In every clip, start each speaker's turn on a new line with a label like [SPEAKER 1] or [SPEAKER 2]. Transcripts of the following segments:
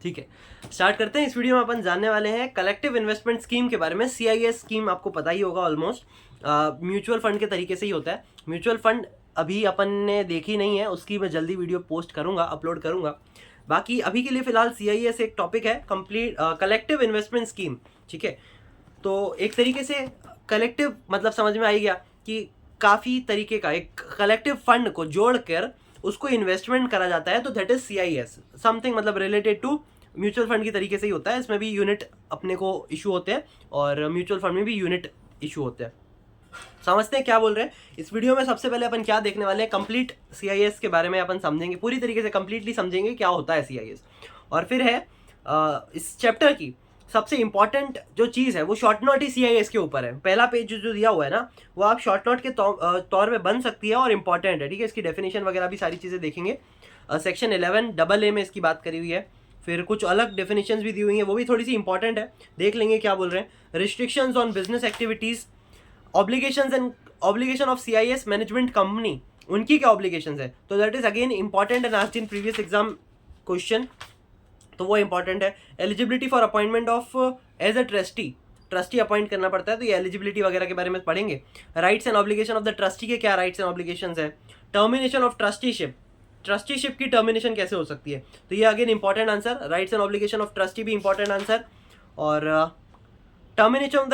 [SPEAKER 1] ठीक है, स्टार्ट करते हैं। इस वीडियो में अपन जानने वाले हैं कलेक्टिव इन्वेस्टमेंट स्कीम के बारे में। सीआईएस स्कीम आपको पता ही होगा ऑलमोस्ट, म्यूचुअल फंड के तरीके से ही होता है। म्यूचुअल फंड अभी अपन ने देखी नहीं है, उसकी मैं जल्दी वीडियो पोस्ट करूंगा, अपलोड करूंगा। बाकी अभी के लिए फिलहाल सीआईएस एक टॉपिक है, कंप्लीट कलेक्टिव इन्वेस्टमेंट स्कीम। ठीक है, तो एक तरीके से कलेक्टिव मतलब समझ में आई गया कि काफ़ी तरीके का एक कलेक्टिव फंड को जोड़कर उसको इन्वेस्टमेंट करा जाता है, तो दैट इज सीआईएस समथिंग, मतलब रिलेटेड टू म्यूचुअल फंड की तरीके से ही होता है। इसमें भी यूनिट अपने को इशू होते हैं और म्यूचुअल फंड में भी यूनिट इशू होते हैं। समझते हैं क्या बोल रहे हैं इस वीडियो में। सबसे पहले अपन क्या देखने वाले हैं, कंप्लीट सीआईएस के बारे में अपन समझेंगे, पूरी तरीके से कंप्लीटली समझेंगे क्या होता है सीआईएस। और फिर है इस चैप्टर की सबसे इंपॉर्टेंट जो चीज़ है वो शॉर्ट नोट ही सीआईएस के ऊपर है। पहला पेज जो दिया हुआ है ना, वो आप शॉर्ट नोट के तौर पे बन सकती है और इंपॉर्टेंट है। ठीक है, इसकी डेफिनेशन वगैरह भी सारी चीज़ें देखेंगे। सेक्शन 11AA में इसकी बात करी हुई है। फिर कुछ अलग डेफिनेशंस भी दी हुई हैं, वो भी थोड़ी सी इंपॉर्टेंट है, देख लेंगे क्या बोल रहे हैं। Restrictions on business activities, obligations and obligation of CIS management company, उनकी क्या ऑब्लिगेशंस है, तो that is again important and asked in previous exam question, तो वो इंपॉर्टेंट है। Eligibility for appointment of as a trustee appoint करना पड़ता है, तो ये एलिजिबिलिटी वगैरह के बारे में पढ़ेंगे। Rights and obligation of the trustee के क्या राइट्स एंड ऑब्लिगेशंस है। टर्मिनेशन ऑफ ट्रस्टीशिप की टर्मिनेशन कैसे हो सकती है, तो ये again important answer. Rights and obligation of trustee भी इंपॉर्टेंट आंसर। और termination of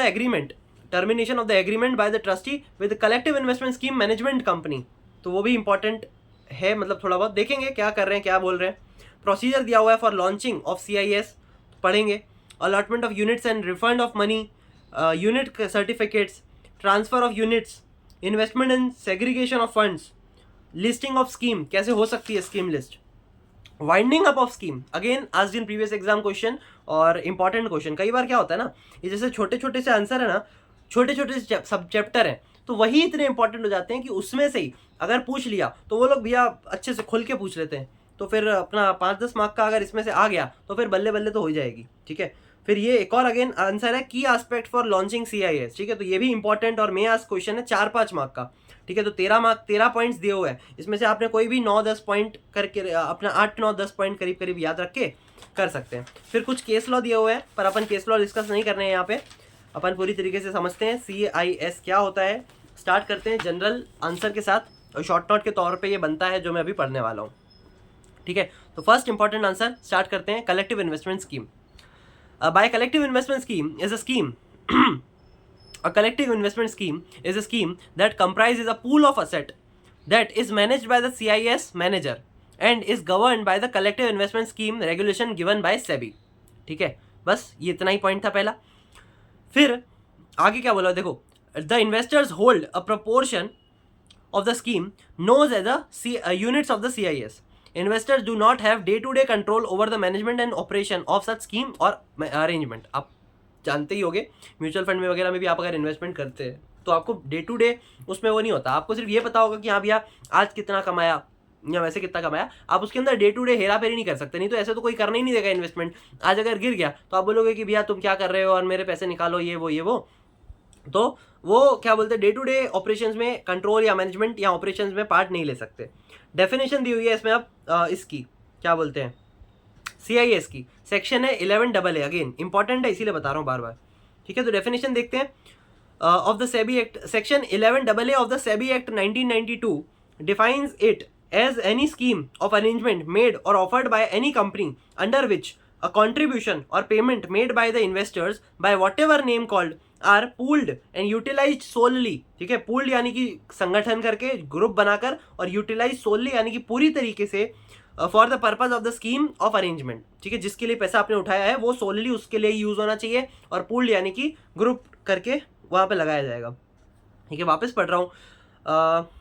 [SPEAKER 1] the agreement bye the trustee with collective investment scheme management company, तो वो भी इंपॉर्टेंट है, मतलब थोड़ा बहुत देखेंगे क्या कर रहे हैं, क्या बोल रहे हैं। प्रोसीजर दिया हुआ है फॉर लॉन्चिंग ऑफ सीआईएस, पढ़ेंगे। Allotment of units and refund of money, unit certificates, transfer of units, investment and segregation of funds, listing of scheme कैसे हो सकती है, scheme list, winding up of scheme, again asked in previous exam question और important question. कई बार क्या होता है ना, ये जैसे छोटे छोटे से आंसर है ना, छोटे छोटे से सब चैप्टर हैं, तो वही इतने इंपॉर्टेंट हो जाते हैं कि उसमें से ही अगर पूछ लिया तो वो लोग भैया अच्छे से खुल के पूछ लेते हैं, तो फिर अपना 5-10 मार्क का अगर इसमें से आ गया तो फिर बल्ले बल्ले तो हो ही जाएगी। ठीक है, फिर ये एक और अगेन आंसर है, की एस्पेक्ट फॉर लॉन्चिंग सीआईएस। ठीक है, तो ये भी इंपॉर्टेंट और मे आस्क क्वेश्चन है, 4-5 मार्क का। ठीक है, तो 13 पॉइंट्स दिए हुए हैं, इसमें से आपने कोई भी 9-10 पॉइंट करके अपना 8-9-10 पॉइंट करीब करीब याद रख के कर सकते हैं। फिर कुछ केस लॉ दिए हुए हैं, पर अपन केस लॉ डिस्कस नहीं करने हैं यहाँ पे, अपन पूरी तरीके से समझते हैं सीआईएस क्या होता है। स्टार्ट करते हैं जनरल आंसर के साथ, और शॉर्ट नोट के तौर पे ये बनता है जो मैं अभी पढ़ने वाला हूँ। ठीक है, तो फर्स्ट इंपॉर्टेंट आंसर स्टार्ट करते हैं। Collective investment scheme, by collective investment scheme is a scheme A collective investment scheme is a scheme that comprises a pool of asset that is managed by the CIS manager and is governed by the collective investment scheme regulation given by SEBI. ठीक है, बस ये इतना ही point था पहला। फिर आगे क्या बोला देखो, the investors hold a proportion of the scheme known as the units of the CIS. Investors do not have day-to-day control over the management and operation of such scheme or arrangement. आप जानते ही होगे, mutual fund में वगैरह में भी आप अगर investment करते हैं तो आपको डे टू डे उसमें वो नहीं होता, आपको सिर्फ ये पता होगा कि हाँ भैया आज कितना कमाया या वैसे कितना कमाया। आप उसके अंदर डे टू डे हेरा फेरी नहीं कर सकते, नहीं तो ऐसे तो कोई करना ही नहीं देगा इन्वेस्टमेंट। आज अगर गिर गया तो आप बोलोगे कि भैया तुम क्या कर रहे हो और मेरे पैसे निकालो, ये वो। तो वो क्या बोलते हैं, डे टू डे ऑपरेशंस में कंट्रोल या मैनेजमेंट या ऑपरेशंस में पार्ट नहीं ले सकते। डेफिनेशन दी हुई है इसमें, अब इसकी क्या बोलते हैं, सीआईएस की सेक्शन है 11AA, अगेन इंपॉर्टेंट है इसीलिए बता रहा हूँ बार बार। ठीक है, तो डेफिनेशन देखते हैं of the SEBI act. Section 11AA of the SEBI act 1992 defines it as any scheme of arrangement made और offered by any company under which a contribution or payment made by the investors by whatever name called are pooled and utilized solely. ठीक है, pooled यानी कि संगठन करके group बनाकर, और utilized solely यानी कि पूरी तरीके से for the purpose of the scheme of arrangement. ठीक है, जिसके लिए पैसा आपने उठाया है वो सोलली उसके लिए यूज होना चाहिए, और पूल्ड यानी कि ग्रुप करके वहाँ पे लगाया जाएगा। ठीक है, वापस पढ़ रहा हूँ।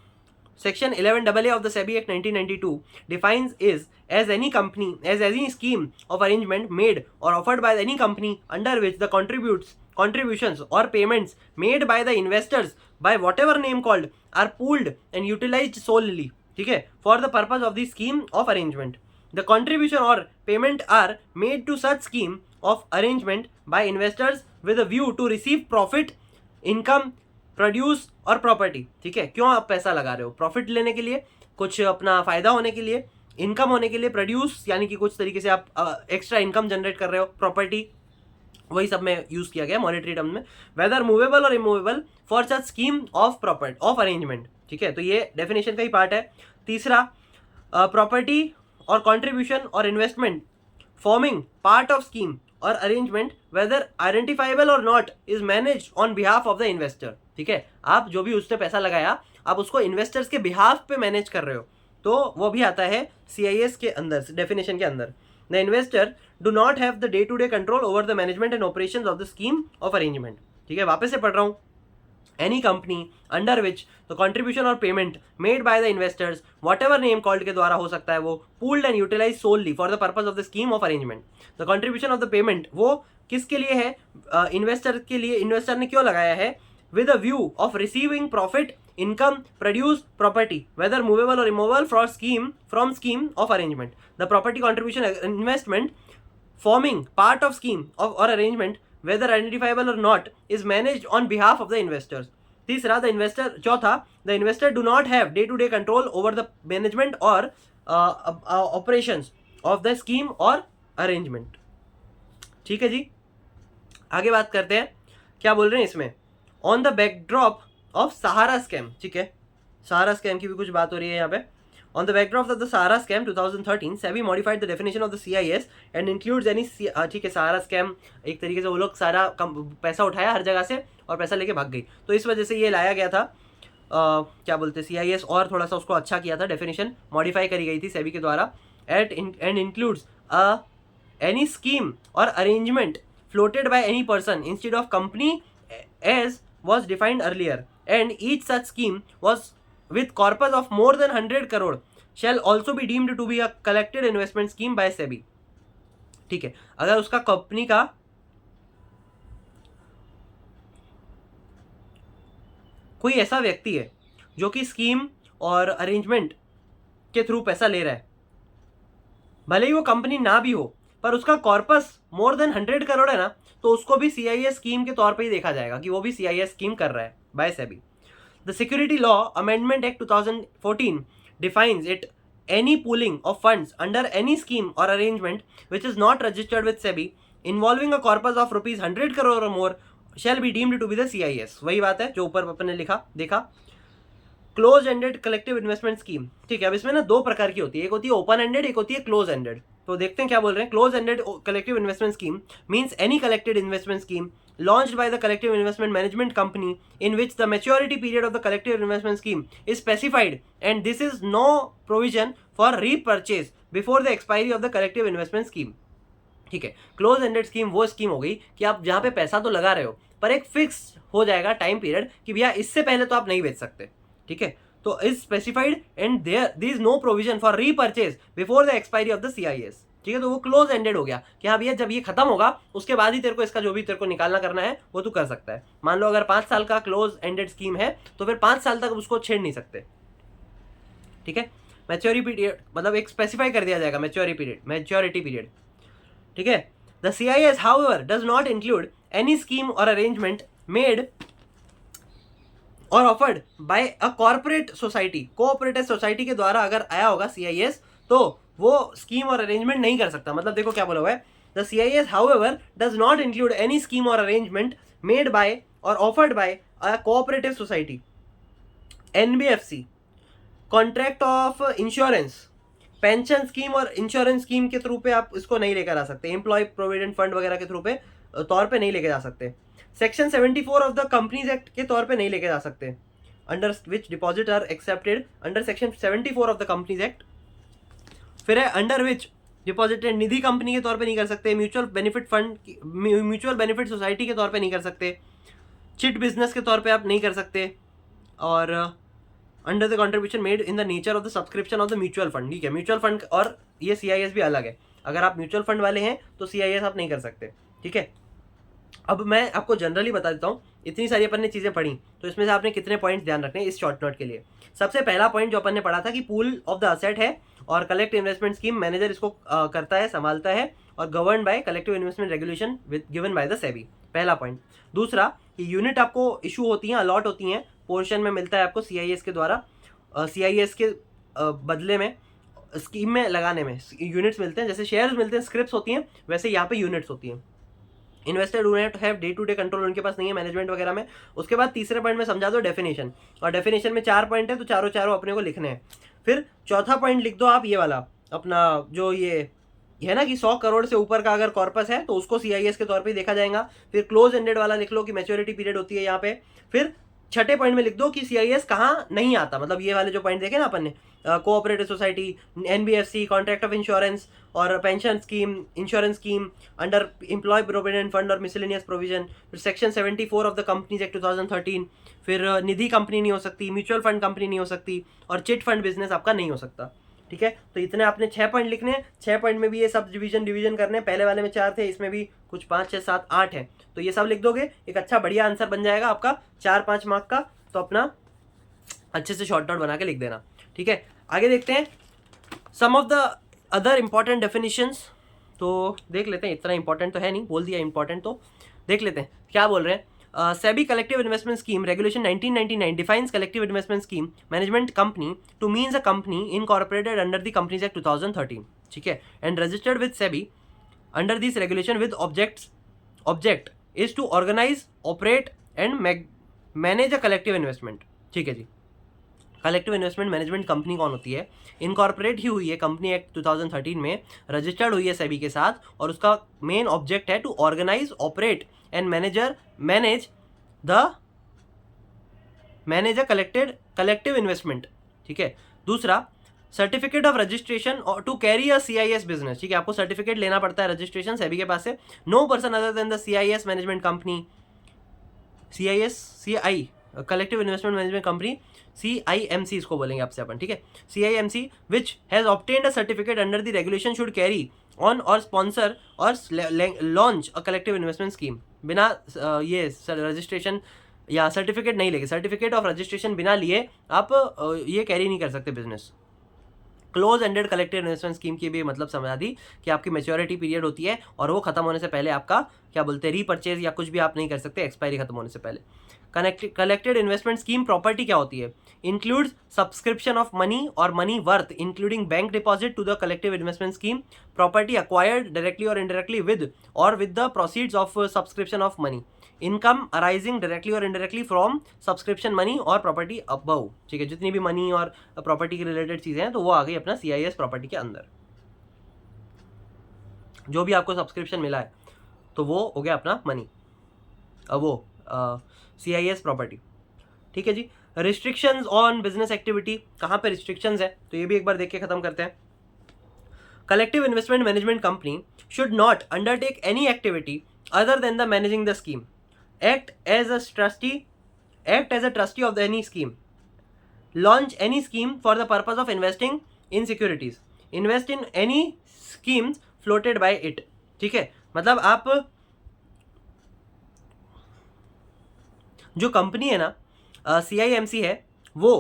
[SPEAKER 1] Section 11AA of the SEBI Act 1992 defines is as any scheme of arrangement made or offered by any company under which the contributions or payments made by the investors by whatever name called are pooled and utilized solely. ठीक है, for the purpose of the scheme of arrangement. The contribution or payment are made to such scheme of arrangement by investors with a view to receive profit, income, produce और property. ठीक है, क्यों आप पैसा लगा रहे हो, प्रॉफिट लेने के लिए, कुछ अपना फायदा होने के लिए, इनकम होने के लिए, प्रोड्यूस यानी कि कुछ तरीके से आप एक्स्ट्रा इनकम जनरेट कर रहे हो, प्रॉपर्टी वही सब में यूज किया गया मॉनेटरी टर्म में। वेदर मूवेबल और immovable for such scheme of arrangement, ठीक है, तो ये डेफिनेशन का ही पार्ट है। तीसरा, प्रॉपर्टी और कॉन्ट्रीब्यूशन और investment forming part of scheme और अरेंजमेंट वेदर आइडेंटिफाइबल और not is manage on behalf of the investor, ठीक है, आप जो भी उसने पैसा लगाया आप उसको इन्वेस्टर्स के बिहाफ पे मैनेज कर रहे हो, तो वो भी आता है CIS के अंदर, डेफिनेशन के अंदर। The investor do not have the day to day control over the management and operations of the scheme of arrangement, ठीक है, वापस से पढ़ रहा हूँ। any company under which the contribution or payment made by the investors, whatever name called के द्वारा हो सकता है वो, pooled and utilized solely for the purpose of the scheme of arrangement, the contribution of the payment वो किसके लिए है, इन्वेस्टर के लिए, इन्वेस्टर ने क्यों लगाया है, with a view of receiving profit, income, produce property whether movable or immovable from scheme of arrangement, the property contribution investment forming part of scheme of or arrangement whether identifiable or not is managed on behalf of the investors. तीसरा, the investor, चौथा, the investor do not have day to day control over the management or operations of the scheme or arrangement, ठीक है जी। आगे बात करते हैं, क्या बोल रहे हैं इसमें, on the backdrop of Sahara scam, ठीक है, सहारा स्कैम की भी कुछ बात हो रही है यहाँ पे। On the backdrop of the Sahara scam 2013, SEBI modified the definition of the CIS and includes any, ठीक है, सहारा स्कैम एक तरीके से वो लोग सारा पैसा उठाया हर जगह से और पैसा लेके भाग गई, तो इस वजह से ये लाया गया था, क्या बोलते हैं, CIS, और थोड़ा सा उसको अच्छा किया था, डेफिनेशन मॉडिफाई करी गई थी SEBI के द्वारा। एंड इंक्लूड्स एनी स्कीम और arrangement floated by any person instead of company as was defined earlier, and each such scheme was with corpus of more than 100 crore shall also be deemed to be a collected investment scheme by SEBI, ठीक है। अगर उसका company का कोई ऐसा व्यक्ति है जो कि स्कीम और अरेंजमेंट के थ्रू पैसा ले रहा है, भले ही वो कंपनी ना भी हो, पर उसका कॉर्पस मोर देन 100 करोड़ है ना, तो उसको भी CIS स्कीम के तौर पे ही देखा जाएगा कि वो भी CIS स्कीम कर रहा है by SEBI. The security law amendment act 2014 defines it any pooling of funds under any scheme or arrangement which is not registered with SEBI involving a corpus of rupees 100 crore or more shall be deemed to be the CIS। वही बात है जो ऊपर अपन ने लिखा देखा। Close ended collective investment scheme, ठीक है, अब इसमें ना दो प्रकार की होती है, एक होती है ओपन एंडेड, एक होती है क्लोज एंडेड। तो देखते हैं क्या बोल रहे हैं। Close ended collective investment scheme means any collected investment scheme launched by the collective investment management company in which the maturity period of the collective investment scheme is specified and this is no provision for repurchase before the expiry of the collective investment scheme, ठीक है। Close ended scheme वो scheme हो गई कि आप जहाँ पे पैसा तो लगा रहे हो पर एक फिक्स हो जाएगा टाइम पीरियड कि भैया इससे पहले तो आप नहीं बेच सकते, ठीक है, तो is specified and there is no provision for repurchase before the expiry of the CIS, ठीक है, तो वो क्लोज एंडेड हो गया कि हाँ भैया जब ये खत्म होगा उसके बाद ही तेरे को इसका जो भी तेरे को निकालना करना है वो तू कर सकता है। मान लो अगर 5 साल का क्लोज एंडेड स्कीम है तो फिर 5 साल तक उसको छेड़ नहीं सकते, ठीक है। मैच्योरिटी पीरियड मतलब एक स्पेसिफाई कर दिया जाएगा मैच्योरिटी पीरियड, ठीक है। The CIS however does not include any scheme or arrangement made or offered by a corporate society, cooperative society के द्वारा अगर आया होगा CIS तो वो स्कीम और अरेंजमेंट नहीं कर सकता। मतलब देखो क्या बोला हुआ है, the CIS however does not include any scheme or arrangement made by or offered by a cooperative society, NBFC, contract of insurance, pension scheme और इंश्योरेंस स्कीम के थ्रू पे आप इसको नहीं लेकर आ सकते, एम्प्लॉय प्रोविडेंट फंड वगैरह के थ्रू पे तौर पे नहीं लेके जा सकते। Section 74 of the companies act के तौर पे नहीं लेके जा सकते, under which deposit are accepted under section 74 of the companies act. फिर है under which deposited Nidhi company के तौर पे नहीं कर सकते, mutual benefit fund, mutual benefit society के तौर पे नहीं कर सकते, चिट बिजनेस के तौर पे आप नहीं कर सकते, और under the contribution made in the nature of the subscription of the mutual fund, ठीक है। म्यूचुअल फंड और ये CIS भी अलग है, अगर आप म्यूचुअल फंड वाले हैं तो CIS आप नहीं कर सकते, ठीक है। अब मैं आपको जनरली बता देता हूँ, इतनी सारी अपन ने चीज़ें पढ़ी तो इसमें से आपने कितने पॉइंट ध्यान रखने इस शॉर्ट नोट के लिए। सबसे पहला पॉइंट जो अपन ने पढ़ा था कि पूल ऑफ द असेट है और कलेक्टिव इन्वेस्टमेंट स्कीम मैनेजर इसको करता है, संभालता है और govern by collective investment regulation with given by the SEBI, पहला पॉइंट। दूसरा कि यूनिट आपको इशू होती हैं, अलॉट होती हैं, पोर्शन में मिलता है आपको CIS के द्वारा, CIS के बदले में स्कीम में लगाने में यूनिट्स मिलते हैं, जैसे शेयर्स मिलते हैं, स्क्रिप्स होती हैं, वैसे यहाँ पे यूनिट्स होती हैं। Investor do not have day to day control, उनके पास नहीं है मैनेजमेंट वगैरह में। उसके बाद तीसरे पॉइंट में समझा दो डेफिनेशन, और डेफिनेशन में 4 पॉइंट है, तो चारों चारों अपने को लिखने हैं। फिर चौथा पॉइंट लिख दो आप ये वाला अपना, जो ये है ना कि 100 करोड़ से ऊपर का अगर कॉर्पस है तो उसको CIS के तौर पे देखा जाएगा। फिर क्लोज एंडेड वाला लिख लो कि मैच्योरिटी पीरियड होती है यहाँ पे। फिर छठे पॉइंट में लिख दो कि CIS कहाँ नहीं आता, मतलब ये वाले जो पॉइंट देखे ना अपन ने, cooperative society, NBFC, contract of insurance और pension scheme, insurance scheme under employ provident fund और मिसलेनियस प्रोविजन। फिर section 74 of the companies act 2013। फिर निधि कंपनी नहीं हो सकती, म्यूचुअल फंड कंपनी नहीं हो सकती, और चिट फंड बिजनेस आपका नहीं हो सकता। ठीक है, तो इतने आपने 6 पॉइंट लिखने हैं। 6 पॉइंट में भी ये सब डिवीजन करने हैं, पहले वाले में 4 थे, इसमें भी कुछ 5, 6, 7, 8 है, तो ये सब लिख दोगे, एक अच्छा बढ़िया आंसर बन जाएगा आपका 4-5 मार्क का। तो अपना अच्छे से शॉर्ट नोट बना के लिख देना। ठीक है, आगे देखते हैं some of the other important definitions. तो देख लेते हैं, इतना इंपॉर्टेंट तो है नहीं, बोल दिया इंपॉर्टेंट, तो देख लेते हैं क्या बोल रहे हैं। SEBI Collective Investment Scheme Regulation 1999 defines collective investment scheme management company to means a company incorporated under the Companies Act 2013, ठीक है, and registered with SEBI under this regulation with object is to organize, operate and manage a collective investment। ठीक है जी, collective investment management company कौन होती है? Incorporate ही हुई है company act 2013 में, रजिस्टर्ड हुई है सेबी के साथ, और उसका मेन ऑब्जेक्ट है to organise, operate and manage a collective investment. ठीक है, दूसरा certificate of registration to carry a CIS business. ठीक है, आपको सर्टिफिकेट लेना पड़ता है रजिस्ट्रेशन सेबी के पास से। No person other than the CIS management company, CI collective investment management company, CIMC इसको बोलेंगे आपसे अपन। ठीक है, CIMC which has obtained a certificate under the regulation should carry on or sponsor or launch a collective investment scheme. बिना ये registration या certificate नहीं लेके, सर्टिफिकेट ऑफ रजिस्ट्रेशन बिना लिए आप ये कैरी नहीं कर सकते business. Close ended collective investment scheme की भी मतलब समझा दी कि आपकी मैच्योरिटी पीरियड होती है और वो खत्म होने से पहले आपका क्या बोलते हैं रीपरचेज या कुछ भी आप नहीं कर सकते एक्सपायरी खत्म होने से पहले। कलेक्टेड इन्वेस्टमेंट स्कीम प्रॉपर्टी क्या होती है? इंक्लूड्स सब्सक्रिप्शन ऑफ मनी और money worth including bank deposit to the collective investment scheme, property acquired directly और indirectly with the proceeds of subscription of money, income arising directly और indirectly from subscription money और property above. ठीक है, जितनी भी money और property की related चीजें हैं तो वो आ गई अपना CIS प्रॉपर्टी के अंदर। जो भी आपको सब्सक्रिप्शन मिला है तो वो हो गया अपना मनी, वो CIS प्रॉपर्टी। ठीक है जी, रिस्ट्रिक्शंस ऑन बिजनेस एक्टिविटी, कहाँ पे रिस्ट्रिक्शंस है तो ये भी एक बार देख के खत्म करते हैं। Collective investment management company should not undertake any activity other than the managing the scheme, act as a trustee of any scheme, launch any scheme for the purpose of investing in securities, invest in any schemes floated by it। ठीक है, मतलब आप जो company है ना CIMC है वो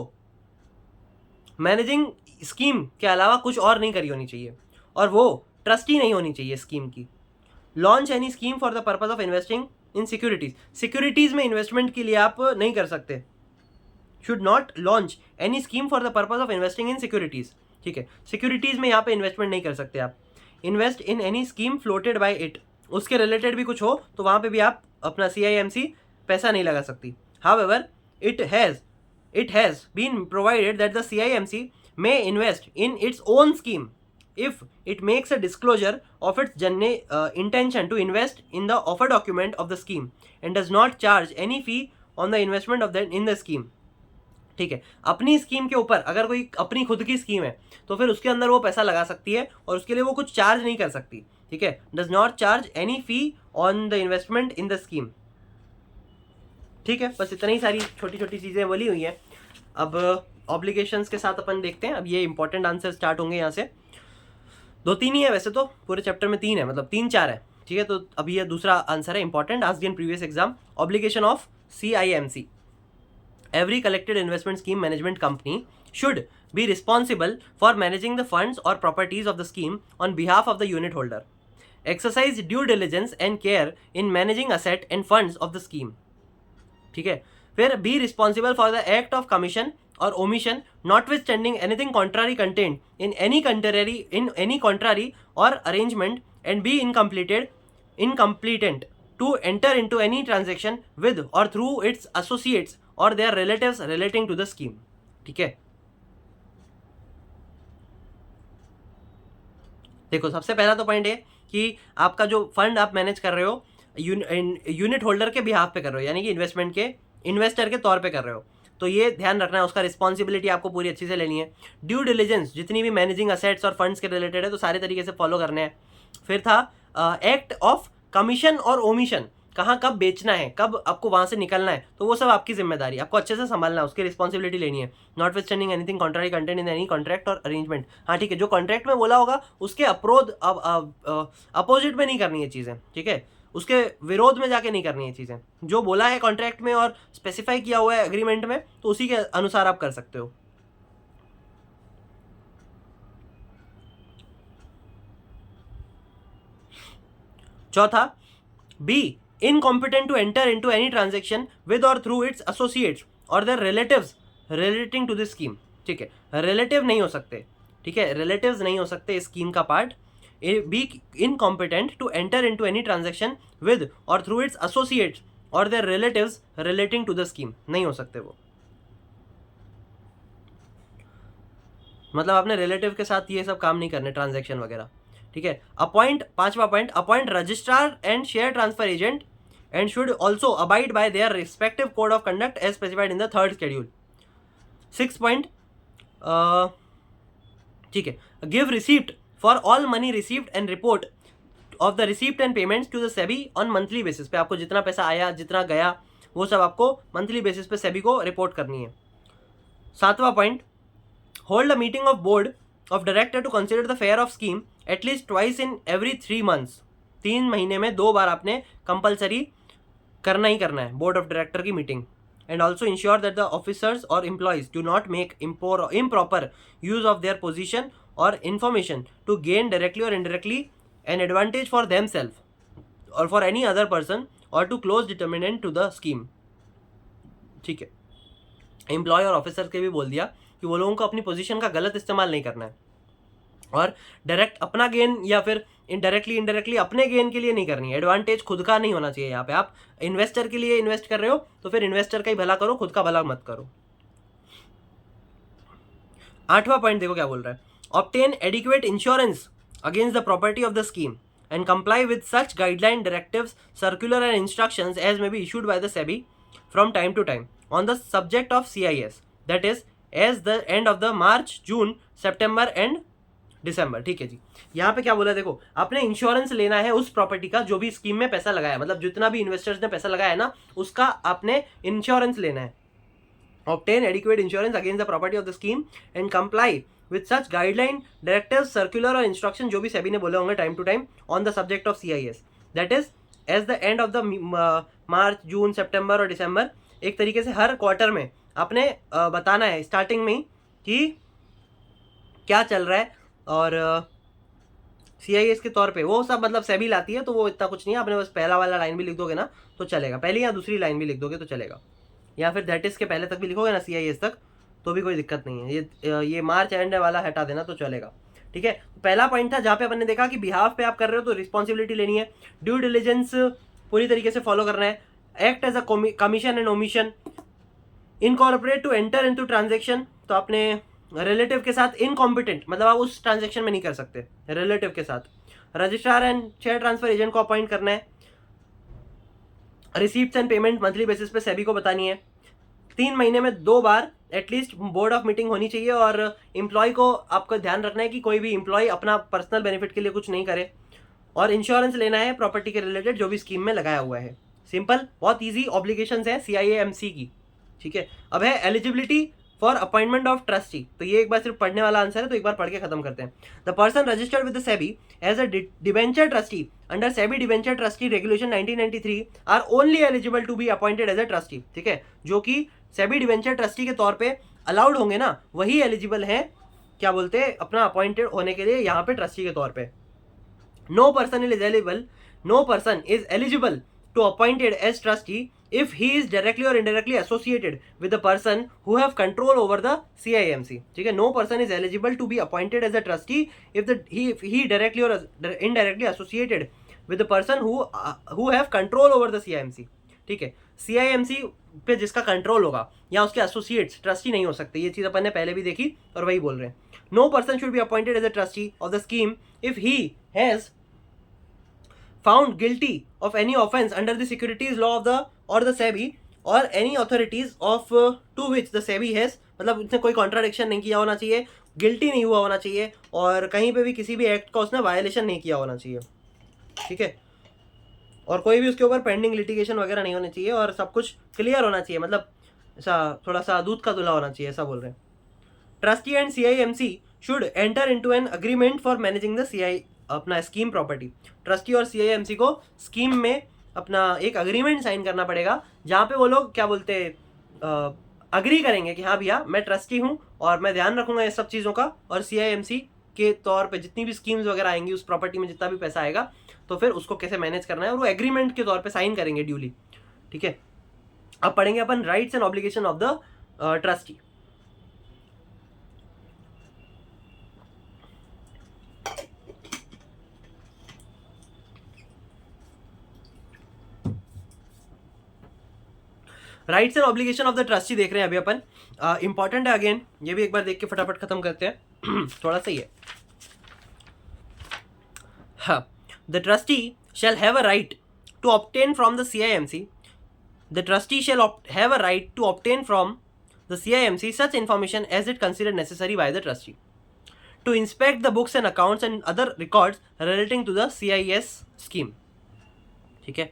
[SPEAKER 1] managing scheme के अलावा कुछ और नहीं करी होनी चाहिए, और वो ट्रस्टी नहीं होनी चाहिए स्कीम की। Launch any scheme for the purpose of investing in securities, securities में इन्वेस्टमेंट के लिए आप नहीं कर सकते। Should not launch any scheme for the purpose of investing in securities. ठीक है, सिक्योरिटीज में यहाँ पे इन्वेस्टमेंट नहीं कर सकते आप। Invest in any scheme floated by it, उसके रिलेटेड भी कुछ हो तो वहाँ पे भी आप अपना CIMC पैसा नहीं लगा सकती। However it has been provided that the CIMC may invest in its own scheme if it makes a disclosure of its intention to invest in the offer document of the scheme and does not charge any fee on the investment of in the scheme। ठीक है, अपनी scheme के ऊपर अगर कोई अपनी खुद की स्कीम है तो फिर उसके अंदर वो पैसा लगा सकती है और उसके लिए वो कुछ चार्ज नहीं कर सकती। ठीक है, does not charge any fee on the investment in the scheme. ठीक है, बस इतनी सारी छोटी छोटी चीज़ें बोली हुई हैं। अब ऑब्लिगेशंस के साथ अपन देखते हैं। अब ये इंपॉर्टेंट आंसर स्टार्ट होंगे यहाँ से। 2-3 ही है वैसे तो, पूरे चैप्टर में 3 है, मतलब 3-4 है। ठीक है, तो अब ये दूसरा आंसर है important, asked in previous exam. Obligation of CIMC, every collected investment scheme management company should be responsible for managing the funds और properties of the scheme on behalf of the unit holder, exercise due diligence and care in managing asset and funds of the scheme. ठीक है, फिर be responsible for the act of commission or omission, notwithstanding anything contrary contained in any contrary or arrangement, and be incompetent to enter into any transaction with or through its associates or their relatives relating to the scheme. ठीक है, देखो सबसे पहला तो point है कि आपका जो फंड आप मैनेज कर रहे हो यूनिट होल्डर के बिहाफ पे कर रहे हो, यानी कि इन्वेस्टमेंट के इन्वेस्टर के तौर पे कर रहे हो, तो ये ध्यान रखना है, उसका रिस्पॉन्सिबिलिटी आपको पूरी अच्छी से लेनी है। ड्यू डिलिजेंस जितनी भी मैनेजिंग असेट्स और फंड्स के रिलेटेड है तो सारे तरीके से फॉलो करने हैं। फिर था एक्ट ऑफ कमीशन और ओमिशन, कहाँ कब बेचना है, कब आपको वहाँ से निकलना है, तो वो सब आपकी जिम्मेदारी, आपको अच्छे से संभालना है, उसकी रिस्पॉन्सिबिलिटी लेनी है। Not withstanding anything contrary content in any contract और अरेंजमेंट, हाँ ठीक है, जो कॉन्ट्रैक्ट में बोला होगा उसके अपोजिट में नहीं करनी है चीज़ें, ठीक है, उसके विरोध में जाके नहीं करनी है चीज़ें, जो बोला है कॉन्ट्रैक्ट में और स्पेसिफाई किया हुआ है एग्रीमेंट में तो उसी के अनुसार आप कर सकते हो। चौथा, B incompetent to enter into any transaction with or through its associates or their relatives relating to this scheme, ठीक है, रिलेटिव नहीं हो सकते, ठीक है, रिलेटिव्स नहीं हो सकते इस स्कीम का part. Be incompetent to enter into any transaction with or through its associates or their relatives relating to the scheme, नहीं हो सकते वो, मतलब अपने रिलेटिव के साथ ये सब काम नहीं करने ट्रांजैक्शन वगैरह, ठीक है। अपॉइंट, पांचवा point, appoint registrar and share transfer agent and should also abide by their respective code of conduct as specified in the third schedule. 6 point, ठीक है, give receipt for all money received and report of the receipt and payments to the SEBI on monthly basis पे, आपको जितना पैसा आया जितना गया वो सब आपको मंथली बेसिस पे सेबी को रिपोर्ट करनी है। 7वां point, hold a meeting of board of director to consider the fair of scheme at least twice in every 3 months, 3 महीने में 2 बार आपने कंपलसरी करना ही करना है बोर्ड ऑफ डायरेक्टर की मीटिंग। And also ensure that the officers और employees do not make improper use of their position और इंफॉर्मेशन टू गेन डायरेक्टली और indirectly an advantage for them self और फॉर एनी अदर पर्सन और to close determinant to the scheme, ठीक है। Employ और officer के भी बोल दिया कि वो लोगों को अपनी पोजीशन का गलत इस्तेमाल नहीं करना है और डायरेक्ट अपना गेन या फिर इनडायरेक्टली अपने गेन के लिए नहीं करनी है, एडवांटेज खुद का नहीं होना चाहिए। यहाँ पे आप इन्वेस्टर के लिए इन्वेस्ट कर रहे हो तो फिर इन्वेस्टर का ही भला करो, खुद का भला मत करो। 8वां पॉइंट देखो क्या बोल रहा है, obtain adequate insurance against the property of the scheme and comply with such guideline directives, circular and instructions as may be issued by the SEBI from time to time on the subject of CIS, that is as the end of the March, June, September and December, ठीक है जी। यहाँ पे क्या बोला, देखो आपने insurance लेना है उस प्रॉपर्टी का जो भी स्कीम में पैसा लगाया, मतलब जितना भी इन्वेस्टर्स ने पैसा लगाया है ना उसका आपने इंश्योरेंस लेना है। obtain adequate insurance against the property of the scheme and comply with such guideline, directives, circular और instruction जो भी सेबी ने बोले होंगे time to time on the subject of CIS, that is as the end of the मार्च, जून, सितंबर और दिसंबर, एक तरीके से हर क्वार्टर में आपने बताना है स्टार्टिंग में ही कि क्या चल रहा है और CIS के तौर पे वो सब मतलब सेबी लाती है तो वो इतना कुछ नहीं है, आपने बस पहला वाला लाइन भी लिख दोगे ना तो चलेगा, पहली या दूसरी लाइन भी लिख दोगे तो चलेगा, या फिर दैट इज के पहले तक भी लिखोगे ना CIS तक तो भी कोई दिक्कत नहीं है, ये मार्च एंड वाला हटा देना तो चलेगा, ठीक है। पहला पॉइंट था जहाँ पे अपन ने देखा कि बिहाफ पे आप कर रहे हो तो रिस्पॉन्सिबिलिटी लेनी है, ड्यू डिलिजेंस पूरी तरीके से फॉलो करना है, act as a commission and omission, incorporate to enter into transaction, तो आपने रिलेटिव के साथ इनकॉम्पिटेंट मतलब आप उस ट्रांजैक्शन में नहीं कर सकते रिलेटिव के साथ, registrar and share transfer agent को अपॉइंट करना है, receipts and payment monthly basis पे सेबी को बतानी है, 3 महीने में 2 बार एटलीस्ट बोर्ड ऑफ मीटिंग होनी चाहिए और एम्प्लॉय को आपको ध्यान रखना है कि कोई भी एम्प्लॉय अपना पर्सनल बेनिफिट के लिए कुछ नहीं करे, और इंश्योरेंस लेना है प्रॉपर्टी के रिलेटेड जो भी स्कीम में लगाया हुआ है। सिंपल, बहुत ईजी ऑब्लिगेशंस है CIAMC की, ठीक है। अब है eligibility for appointment of trustee, तो ये एक बार सिर्फ पढ़ने वाला आंसर है तो एक बार पढ़ के खत्म करते हैं। The person registered with the SEBI as a debenture trustee under SEBI debenture trustee regulation 1993 are only eligible to be appointed as a trustee, ठीक है, जो कि सेबी डिबेंचर ट्रस्टी के तौर पे अलाउड होंगे ना वही एलिजिबल है, क्या बोलते हैं, अपना अपॉइंटेड होने के लिए यहाँ पे ट्रस्टी के तौर पे। No person is eligible to appointed as trustee if he is directly or indirectly associated with the person who have control over the CIMC. ठीक है, no person is eligible to be appointed as a trustee if he directly or indirectly associated with the person who have control over the CIMC. ठीक है, CIMC पे जिसका control होगा या उसके associates trustee नहीं हो सकते. ये चीज़ अपन ने पहले भी देखी और वही बोल रहे हैं. No person should be appointed as a trustee of the scheme if he has found guilty of any offense under the securities law of the or the SEBI or any authorities of to which the SEBI has, मतलब उसने कोई contradiction नहीं किया होना चाहिए, guilty नहीं हुआ होना चाहिए और कहीं पे भी किसी भी एक्ट का उसने वायलेशन नहीं किया होना चाहिए. ठीक है, और कोई भी उसके ऊपर पेंडिंग लिटिगेशन वगैरह नहीं होनी चाहिए और सब कुछ क्लियर होना चाहिए, मतलब ऐसा थोड़ा सा दूध का धुला होना चाहिए, ऐसा बोल रहे हैं. Trustee and CIMC should enter into an agreement for managing the अपना स्कीम प्रॉपर्टी. ट्रस्टी और CIMC को स्कीम में अपना एक अग्रीमेंट साइन करना पड़ेगा जहाँ पे वो लोग क्या बोलते अग्री करेंगे कि हाँ भैया मैं ट्रस्टी हूँ और मैं ध्यान रखूंगा ये सब चीज़ों का, और CIMC के तौर पे जितनी भी स्कीम्स वगैरह आएंगी उस प्रॉपर्टी में जितना भी पैसा आएगा तो फिर उसको कैसे मैनेज करना है और वो एग्रीमेंट के तौर पे साइन करेंगे ड्यूली. ठीक है, अब पढ़ेंगे अपन rights and obligation of the trustee. Rights and obligation of the trustee देख रहे हैं अभी अपन. इंपॉर्टेंट है अगेन, ये भी एक बार देख के फटाफट खत्म करते हैं. थोड़ा सा ही है. हाँ, the trustee shall have a right to obtain from the CIMC. The trustee shall have a right to obtain from the CIMC such information as it considered necessary by the trustee to inspect the books and accounts and other records relating to the CIS scheme. ठीक है,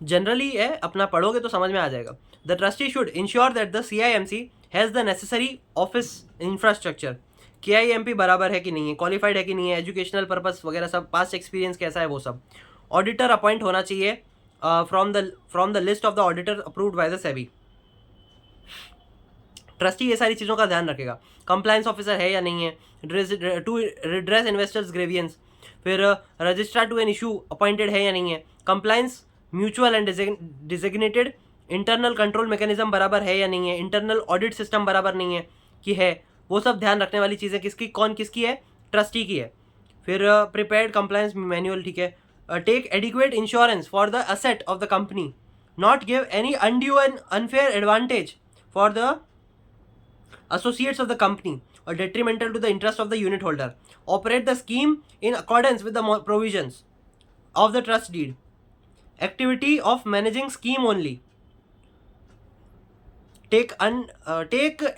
[SPEAKER 1] generally है, अपना पढ़ोगे तो समझ में आ जाएगा. The trustee should ensure that the CIMC has the necessary office infrastructure. KIMP बराबर है कि नहीं है, क्वालिफाइड है कि नहीं है, एजुकेशनल पर्पस वगैरह सब, पास्ट एक्सपीरियंस कैसा है वो सब. ऑडिटर अपॉइंट होना चाहिए from the list of the auditor approved by the SEBI. Trustee ये सारी चीज़ों का ध्यान रखेगा. कंप्लायंस ऑफिसर है या नहीं है, टू रिड्रेस इन्वेस्टर्स ग्रेवियंस, फिर registrar to an issue appointed है या नहीं है, compliance mutual and designated, internal control mechanism बराबर है या नहीं है, इंटरनल ऑडिट सिस्टम बराबर नहीं है कि है, वो सब ध्यान रखने वाली चीज़ें किसकी, कौन किसकी है, ट्रस्टी की है. फिर प्रिपेयर्ड कंप्लायंस मैनुअल. ठीक है, take adequate insurance for the asset of the company, not give any undue and unfair advantage for the associates of the company or detrimental to the interest of the unit holder. Operate the scheme in accordance with the provisions of the trust deed. Activity of managing scheme only. Take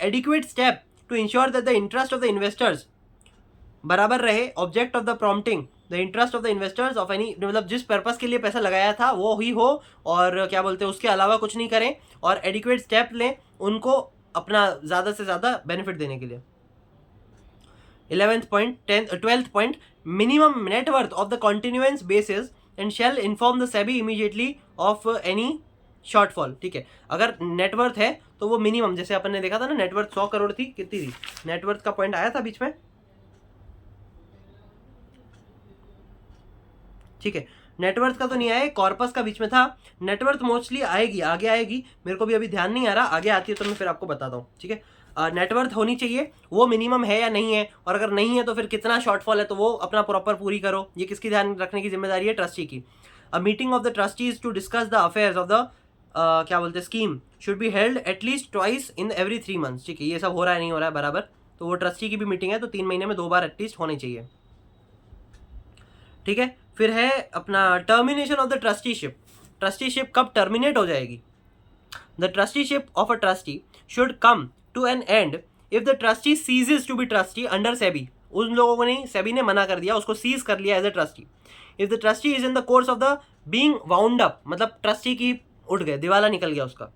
[SPEAKER 1] adequate step to ensure that the interest of the investors बराबर रहे. Object of the prompting the interest of the investors of any, मतलब जिस purpose के लिए पैसा लगाया था वो ही हो और क्या बोलते हैं उसके अलावा कुछ नहीं करें, और एडिक्वेट स्टेप लें उनको अपना ज़्यादा से ज़्यादा बेनिफिट देने के लिए. 11th point, 12th point, minimum net worth of the continuance basis and shall inform the SEBI immediately of any shortfall. ठीक है, अगर नेटवर्थ है तो वो मिनिमम, जैसे अपन ने देखा था ना, नेटवर्थ 100 करोड़ थी, कितनी थी नेटवर्थ का पॉइंट आया था बीच में. ठीक है, नेटवर्थ का तो नहीं आया, कॉर्पस का बीच में था. नेटवर्थ मोस्टली आएगी, आगे आएगी, मेरे को भी अभी ध्यान नहीं आ रहा, आगे आती है तो मैं फिर आपको बताता हूँ. ठीक है, नेटवर्थ होनी चाहिए, वो मिनिमम है या नहीं है, और अगर नहीं है तो फिर कितना शॉर्टफॉल है तो वो अपना प्रॉपर पूरी करो. ये किसकी ध्यान रखने की जिम्मेदारी है, ट्रस्टी की. A meeting of the trustees to discuss the affairs of the क्या बोलते हैं scheme should be held at least twice in every 3 months. ठीक है, ये सब हो रहा है नहीं हो रहा है बराबर, तो वो ट्रस्टी की भी मीटिंग है तो 3 महीने में 2 बार एटलीस्ट होनी चाहिए. ठीक है, फिर है अपना termination of the trusteeship. Trusteeship कब टर्मिनेट हो जाएगी. The trusteeship of a trustee should come to an end if the trustee ceases to be trustee under SEBI. उन लोगों को नहीं, SEBI ने मना कर दिया, उसको सीज कर लिया as a trustee. If the trustee is in the course of the being wound up, मतलब ट्रस्टी की उठ गए, दिवाला निकल गया उसका.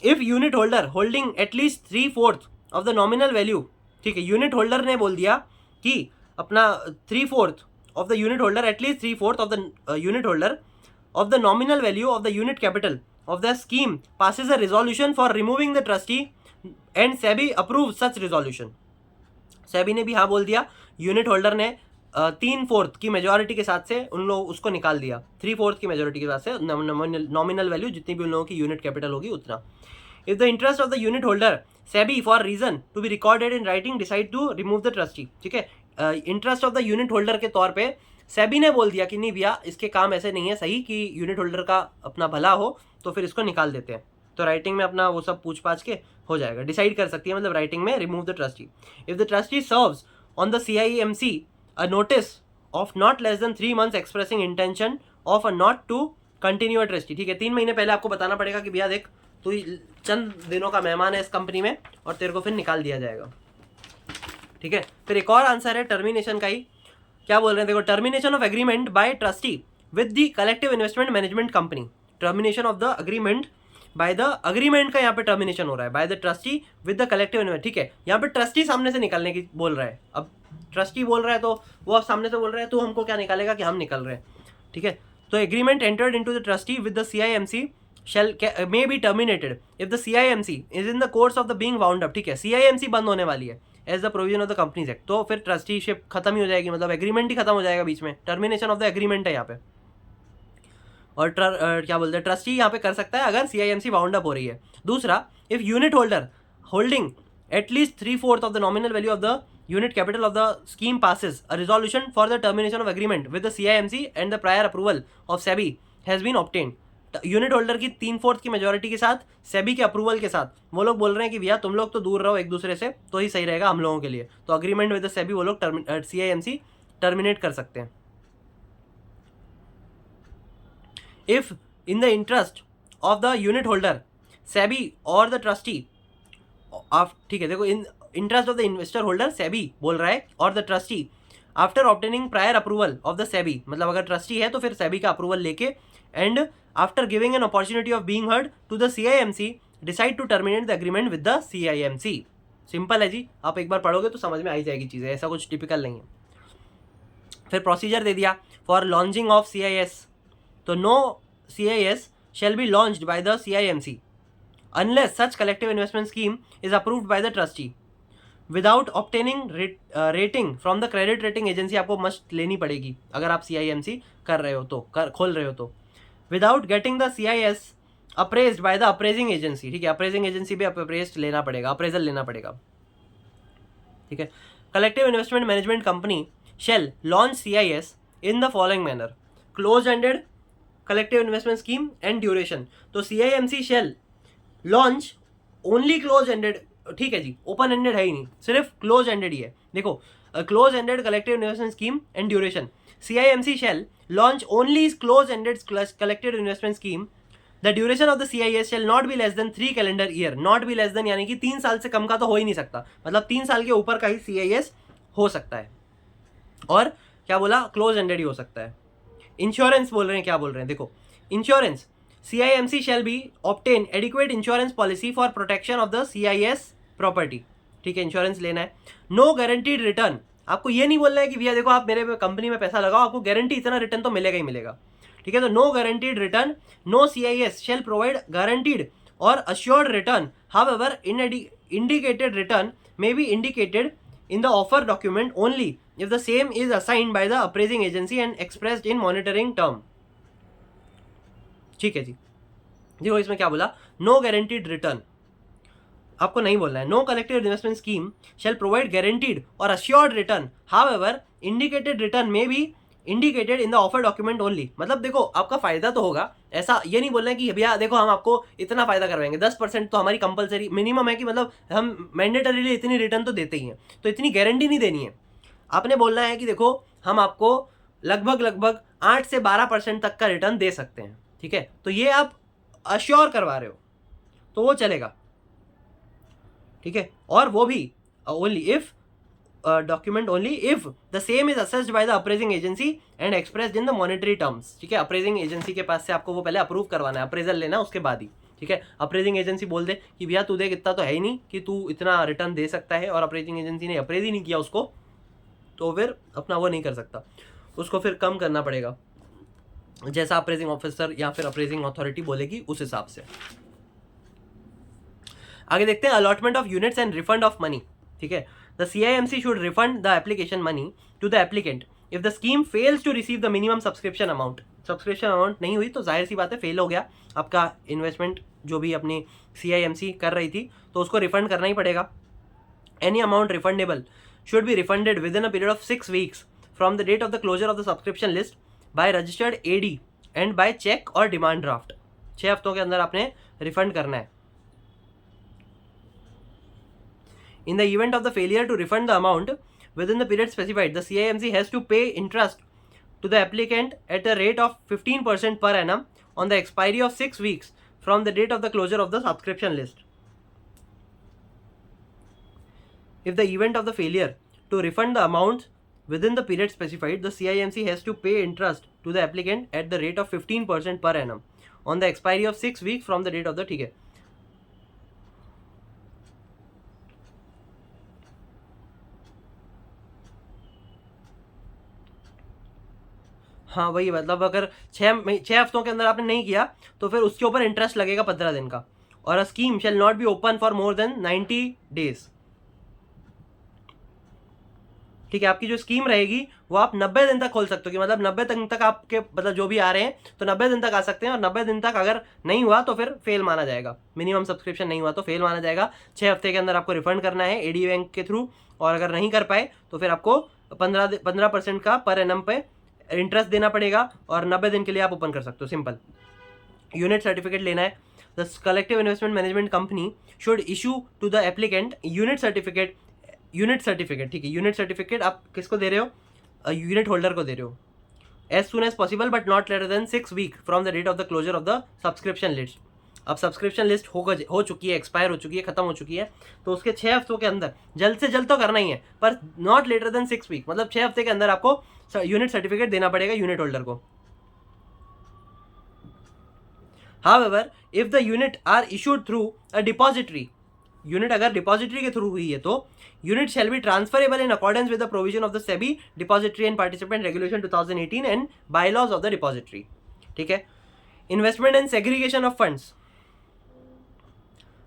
[SPEAKER 1] If unit holder holding at least 3/4 of the nominal value. ठीक है, यूनिट होल्डर ने बोल दिया कि अपना 3/4 of the unit holder, at least 3/4 of the unit holder of the nominal value of the unit capital of the scheme passes a resolution for removing the trustee and SEBI approves such resolution. SEBI ने भी हाँ बोल दिया, unit holder ने 3/4 की majority के साथ से उन लोग उसको निकाल दिया, 3/4 की मेजोरिटी के साथ से नॉमिनल वैल्यू जितनी भी उन लोगों की यूनिट कैपिटल होगी उतना। If the interest of the unit holder SEBI for reason to be recorded in writing decide to remove the trustee, ठीक है, interest of the unit holder के तौर पे सेबी ने बोल दिया कि नहीं भैया इसके काम ऐसे नहीं है सही कि यूनिट होल्डर का अपना भला हो, तो फिर इसको निकाल देते हैं। तो राइटिंग में अपना वो सब पूछ पाछ के हो जाएगा, डिसाइड कर सकती है मतलब राइटिंग में, remove the trustee. If the trustee serves on the CIMC a notice of not less than 3 months expressing intention of a not to continue a trustee, ठीक है, 3 महीने पहले आपको बताना पड़ेगा कि भैया देख तू चंद दिनों का मेहमान है इस कंपनी में और तेरे को फिर निकाल दिया जाएगा, ठीक है। फिर एक और आंसर है टर्मिनेशन का ही, क्या बोल रहे हैं देखो, termination of agreement by trustee with the collective investment management company, termination of the agreement by the agreement का यहाँ पे टर्मिनेशन हो रहा है by the trustee with the collective investment, ठीक है, यहाँ पे ट्रस्टी सामने से निकलने की बोल रहा है। अब ट्रस्टी बोल रहा है तो वो अब सामने से बोल रहा है तो हमको क्या निकालेगा कि हम निकल रहे हैं, ठीक है। तो agreement entered into the trustee with the CIMC shall may be terminated if the CIMC is in the course of the being wound up, ठीक है, CIMC बंद होने वाली है as the provision of the companies act, तो फिर trusteeship खत्म ही हो जाएगी, मतलब एग्रीमेंट ही खत्म हो जाएगा बीच में, टर्मिनेशन ऑफ द एग्रीमेंट है यहाँ पे। और क्या बोलते हैं ट्रस्टी यहाँ पे कर सकता है अगर CIMC वाउंड अप हो रही है। दूसरा, if unit holder holding at least 3/4 of the nominal value of the unit capital of the scheme passes a resolution for the termination of agreement with the CIMC and the prior approval of SEBI has been obtained, unit holder की 3/4 की majority के साथ सेबी के approval के साथ वो लोग बोल रहे हैं कि भैया तुम लोग तो दूर रहो एक दूसरे से तो ही सही रहेगा हम लोगों के लिए, तो अग्रीमेंट विद द सेबी वो लोग CIMC टर्मिनेट कर सकते हैं। If in the interest of the unit holder SEBI और द ट्रस्टी, ठीक है देखो, इन interest of the investor holder SEBI बोल रहा है और the trustee after obtaining prior approval of the SEBI, मतलब अगर ट्रस्टी है तो फिर सेबी का अप्रूवल लेके and after giving an opportunity of being heard to the CIMC decide to terminate the agreement with the CIMC। Simple है जी, आप एक बार पढ़ोगे तो समझ में आई जाएगी चीज़ें, ऐसा कुछ टिपिकल नहीं है। फिर प्रोसीजर दे दिया फॉर लॉन्चिंग ऑफ CIS, तो no CIS shall be launched by the CIMC unless such collective investment scheme is approved by the trustee without obtaining rating from the credit rating agency, आपको must लेनी पड़ेगी अगर आप CIMC कर रहे हो तो खोल रहे हो तो, without getting the CIS appraised by the appraising agency, ठीक है, appraising agency भी appraised लेना पड़ेगा, appraisal लेना पड़ेगा, ठीक है। collective investment management company shall launch CIS in the following manner, closed ended collective investment scheme and duration, तो CIMC shall launch only closed ended, ठीक है जी, ओपन एंडेड है ही नहीं, सिर्फ क्लोज एंडेड ही है। देखो, close ended collective investment scheme and duration, CIMC shall launch only close ended collective investment scheme, the duration of the CIS shall not be less than 3 calendar year, not be less than यानी कि 3 साल से कम का तो हो ही नहीं सकता, मतलब 3 साल के ऊपर का ही CIS हो सकता है, और क्या बोला, क्लोज एंडेड ही हो सकता है। इंश्योरेंस बोल रहे हैं, क्या बोल रहे हैं देखो, insurance CIMC shall be obtain adequate insurance policy for protection of the CIS property, ठीक है, इंश्योरेंस लेना है। नो गारंटीड रिटर्न, आपको ये नहीं बोलना है कि भैया देखो आप मेरे कंपनी में पैसा लगाओ आपको गारंटी इतना रिटर्न तो मिलेगा ही मिलेगा, ठीक है, तो no guaranteed return, no CIS shall provide guaranteed or assured return, however indicated return may be indicated in the offer document only if the same is assigned by the appraising agency and expressed in monitoring term, ठीक है जी। देखो इसमें क्या बोला, no guaranteed return आपको नहीं बोलना है, no collective investment scheme shall provide guaranteed और assured return, however indicated return may be indicated in the offer document only, मतलब देखो आपका फायदा तो होगा, ऐसा ये नहीं बोलना है कि भैया देखो हम आपको इतना फायदा करवाएंगे, 10% तो हमारी कंपलसरी मिनिमम है कि मतलब हम मैंडेटरीली इतनी रिटर्न तो देते ही हैं, तो इतनी गारंटी नहीं देनी है। आपने बोलना है कि देखो हम आपको लगभग 8 से 12% तक का रिटर्न दे सकते हैं, ठीक है, तो ये आप अश्योर करवा रहे हो तो वो चलेगा, ठीक है, और वो भी only if document only if the same is assessed by the appraising agency and expressed in the monetary terms, ठीक है, अप्रेजिंग एजेंसी के पास से आपको वो पहले अप्रूव करवाना है, अप्रेजल लेना उसके बाद ही, ठीक है। अप्रेजिंग एजेंसी बोल दे कि भैया तू देख इतना तो है ही नहीं कि तू इतना रिटर्न दे सकता है, और अप्रेजिंग एजेंसी ने अप्रेज ही नहीं किया उसको, तो फिर अपना वो नहीं कर सकता, उसको फिर कम करना पड़ेगा, जैसा अप्रेजिंग ऑफिसर या फिर अप्रेजिंग अथॉरिटी बोलेगी उस हिसाब से। आगे देखते हैं allotment of units and refund of money, ठीक है। The CIMC should refund the application money to the applicant if the scheme fails to receive the minimum subscription amount, subscription amount नहीं हुई तो जाहिर सी बात है फेल हो गया आपका इन्वेस्टमेंट, जो भी अपनी CIMC कर रही थी तो उसको रिफंड करना ही पड़ेगा. Any amount refundable should be refunded within a period of 6 weeks from the date of the closure of the subscription list by registered AD and by check or demand draft. 6 हफ्तों के अंदर आपने refund करना है. In the event of the failure to refund the amount within the period specified, the CIMC has to pay interest to the applicant at a rate of 15% per annum on the expiry of 6 weeks from the date of the closure of the subscription list. If the event of the failure to refund the amount within the period specified, the CIMC has to pay interest to the applicant at the rate of 15% per annum on the expiry of 6 weeks from the date of the, ठीक है. हाँ वही, मतलब अगर 6 हफ्तों के अंदर आपने नहीं किया तो फिर उसके ऊपर इंटरेस्ट लगेगा 15 दिन का. और a scheme shall not be open for more than 90 days. ठीक है, आपकी जो स्कीम रहेगी वो आप 90 दिन तक खोल सकते हो, कि मतलब 90 दिन तक आपके मतलब जो भी आ रहे हैं तो 90 दिन तक आ सकते हैं, और 90 दिन तक अगर नहीं हुआ तो फिर फेल माना जाएगा. मिनिमम सब्सक्रिप्शन नहीं हुआ तो फेल माना जाएगा. 6 हफ्ते के अंदर आपको रिफंड करना है AD बैंक के थ्रू, और अगर नहीं कर पाए तो फिर आपको 15% का पर एनम पे इंटरेस्ट देना पड़ेगा, और 90 दिन के लिए आप ओपन कर सकते हो. सिंपल. यूनिट सर्टिफिकेट लेना है. The collective investment management company should issue to the applicant unit certificate. ठीक है, यूनिट सर्टिफिकेट आप किसको दे रहे हो? यूनिट होल्डर को दे रहे हो. As soon as possible but not later than 6 week from the date of the closure of the subscription list. अब सब्सक्रिप्शन लिस्ट हो चुकी है, एक्सपायर हो चुकी है, खत्म हो चुकी है, तो उसके 6 हफ्तों के अंदर जल्द से जल्द तो करना ही है, पर नॉट लेटर देन 6 वीक, मतलब 6 हफ्ते के अंदर आपको यूनिट सर्टिफिकेट देना पड़ेगा यूनिट होल्डर को. However, if the unit are issued through a depository, unit अगर डिपॉजिटरी के थ्रू हुई है तो unit shall be transferable in accordance with the provision of the SEBI depository and participant regulation 2018 and bylaws of the depository. ठीक है. Investment and segregation of funds.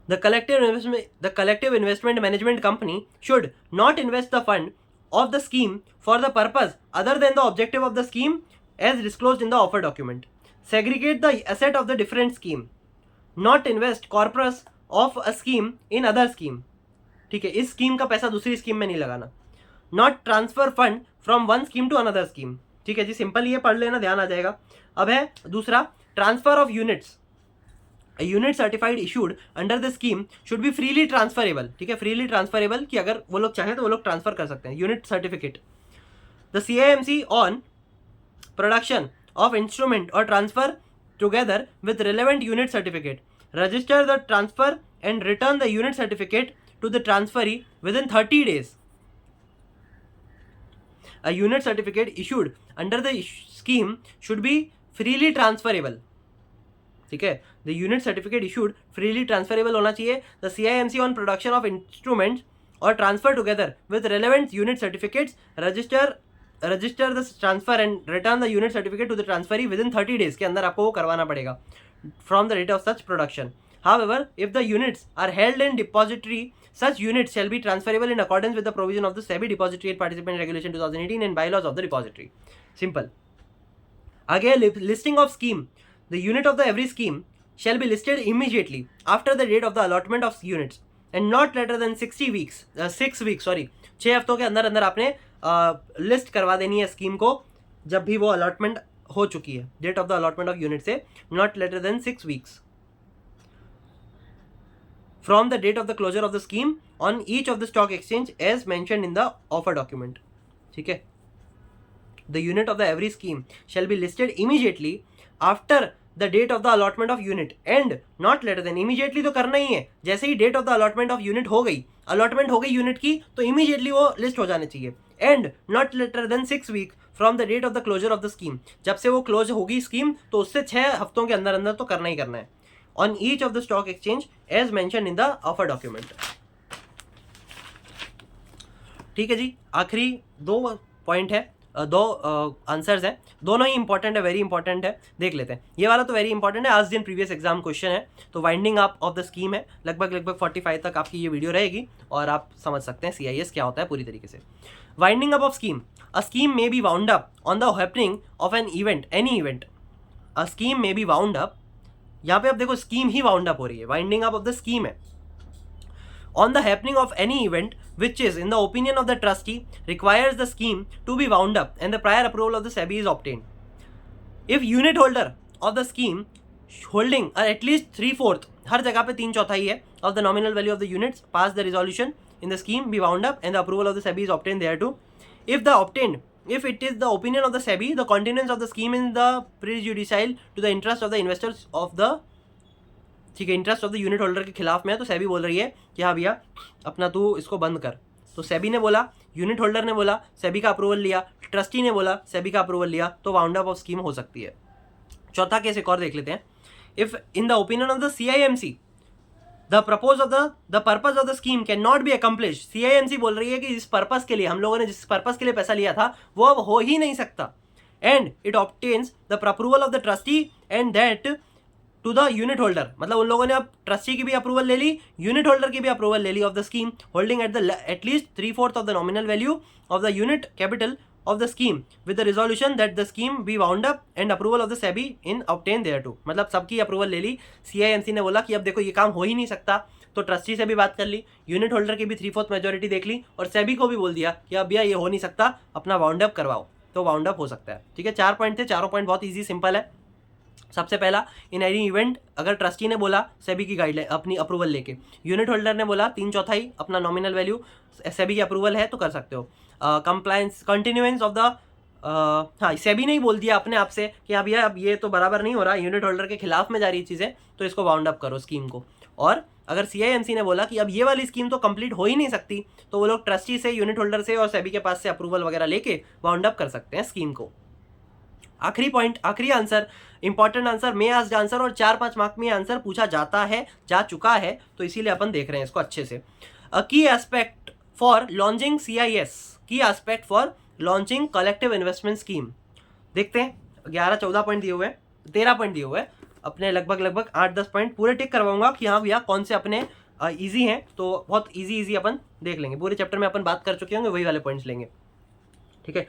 [SPEAKER 1] The collective investment management company should not invest the fund of the scheme for the purpose other than the objective of the scheme as disclosed in the offer document. Segregate the asset of the different scheme. Not invest corpus of a scheme in other scheme. ठीक है, इस scheme का पैसा दूसरी scheme में नहीं लगाना. Not transfer fund from one scheme to another scheme. ठीक है जी, सिंपल ये पढ़ लेना, ध्यान आ जाएगा. अब है दूसरा, transfer of units. A unit certified issued under the scheme should be freely transferable. ठीक है, freely transferable कि अगर वो लोग चाहें तो वो लोग ट्रांसफर कर सकते हैं. Unit certificate. The CIMC on production of instrument or transfer together with relevant unit certificate register the transfer and return the unit certificate to the transferee within 30 days. A unit certificate issued under the scheme should be freely transferable. ठीक है, the unit certificate issued freely transferable होना चाहिए. The CIMC on production of instruments or transfer together with relevant unit certificates register the transfer and return the unit certificate to the transferee within 30 days के अंदर आपको वो करवाना पड़ेगा from the date of such production. However, if the units are held in depository, such units shall be transferable in accordance with the provision of the SEBI Depository and Participant Regulation 2018 and bylaws of the depository. Simple. Again, listing of scheme. The unit of the every scheme shall be listed immediately after the date of the allotment of units and not later than 6 weeks. 6 हफ्तों के अंदर अंदर आपने list करवा देनी है scheme को, जब भी वो अलॉटमेंट हो चुकी है, date of the allotment of unit से not later than 6 weeks from the date of the closure of the scheme on each of the stock exchange as mentioned in the offer document. ठीक है. The unit of the every scheme shall be listed immediately after the date of the allotment of unit and not later than. Immediately तो करना ही है, जैसे ही date of the allotment of unit हो गई, अलॉटमेंट हो गई यूनिट की, तो इमीडिएटली वो लिस्ट हो जाने चाहिए. And not later than 6 week from the date of the closure of the scheme. जब से वो क्लोज होगी स्कीम तो उससे 6 हफ्तों के अंदर अंदर तो करना ही करना है. On each of the stock exchange as mention in the offer document. ठीक है जी, आखिरी 2 पॉइंट है दो आंसर्स हैं, दोनों ही इंपॉर्टेंट है, वेरी इंपॉर्टेंट है, देख लेते हैं। ये वाला तो वेरी इंपॉर्टेंट है, आज दिन प्रीवियस एग्जाम क्वेश्चन है। तो winding up of the scheme है, लगभग 45 तक आपकी ये वीडियो रहेगी और आप समझ सकते हैं CIS क्या होता है पूरी तरीके से। Winding up of scheme, a scheme may be wound up on the happening of an event, any event. A scheme may be wound up, यहाँ पे आप देखो स्कीम ही वाउंड अप हो रही है, winding up of the scheme है, on the happening of any event which is in the opinion of the trustee requires the scheme to be wound up and the prior approval of the SEBI is obtained. If unit holder of the scheme holding at least 3/4, हर जगह पे 3/4 है, of the nominal value of the units pass the resolution in the scheme be wound up and the approval of the SEBI is obtained thereto. If it is the opinion of the SEBI, the continuance of the scheme is the prejudicial to the interest of the investors of the, ठीक है, interest of the unit holder के खिलाफ में है, तो सेबी बोल रही है कि हाँ भैया अपना तू इसको बंद कर। तो सेबी ने बोला, यूनिट होल्डर ने बोला, सेबी का अप्रूवल लिया, ट्रस्टी ने बोला, सेबी का अप्रूवल लिया, तो वाउंड अप ऑफ स्कीम हो सकती है। चौथा केस एक और देख लेते हैं। If in the opinion of the CIMC the purpose of the purpose of the scheme can not be accomplish, CIMC बोल रही है कि जिस पर्पज के लिए हम लोगों ने जिस पर्पज के लिए पैसा लिया था वो अब हो ही नहीं सकता, and it obtains the approval of the trustee and that to the unit holder, मतलब उन लोगों ने अब ट्रस्टी की भी अप्रूवल ले ली, यूनिट होल्डर की भी अप्रूवल ले ली of the scheme holding at least 3/4 of the nominal value of the unit capital of the scheme with the resolution that the scheme be wound up and approval of the SEBI in obtain thereto. मतलब सबकी approval ले ली, CIMC ने बोला कि अब देखो ये काम हो ही नहीं सकता, तो ट्रस्टी से भी बात कर ली, यूनिट होल्डर की भी 3/4 मेजोरिटी देख ली और सेबी को भी बोल दिया कि अब भैया ये हो नहीं सकता, अपना वाउंड अप करवाओ, तो वाउंड अप हो सकता है। ठीक है, 4 पॉइंट थे, चारों पॉइंट बहुत ईजी सिंपल है। सबसे पहला, इन एनी इवेंट अगर ट्रस्टी ने बोला सेबी की गाइडलाइन अपनी अप्रूवल लेके, यूनिट होल्डर ने बोला 3/4 अपना नॉमिनल वैल्यू, सेबी की अप्रूवल है तो कर सकते हो। कंप्लायंस कंटिन्यूएंस ऑफ द, हाँ सेबी ने ही बोल दिया अपने आप से कि हाँ भैया अब ये तो बराबर नहीं हो रहा, यूनिट होल्डर के खिलाफ में जा रही चीज़ें, तो इसको वाउंड अप करो स्कीम को। और अगर CIMC ने बोला कि अब ये वाली स्कीम तो कंप्लीट हो ही नहीं सकती, तो वो लोग ट्रस्टी से, यूनिट होल्डर से और सेबी के पास से अप्रूवल वगैरह लेके वाउंड अप कर सकते हैं स्कीम को। आखिरी पॉइंट, आखिरी आंसर, इंपॉर्टेंट आंसर, में आस्क्ड आंसर और 4-5 मार्क में आंसर पूछा जाता है, जा चुका है, तो इसीलिए अपन देख रहे हैं इसको अच्छे से। की एस्पेक्ट फॉर लॉन्चिंग CIS, की aspect for launching collective investment scheme, देखते हैं। 11-14 पॉइंट दिए हुए हैं, 13 पॉइंट दिए हुए हैं, अपने लगभग 8-10 पॉइंट पूरे टिक करवाऊंगा कि हाँ भैया कौन से अपने ईजी हैं, तो बहुत ईजी अपन देख लेंगे। पूरे चैप्टर में अपन बात कर चुके होंगे, वही वाले पॉइंट्स लेंगे। ठीक है,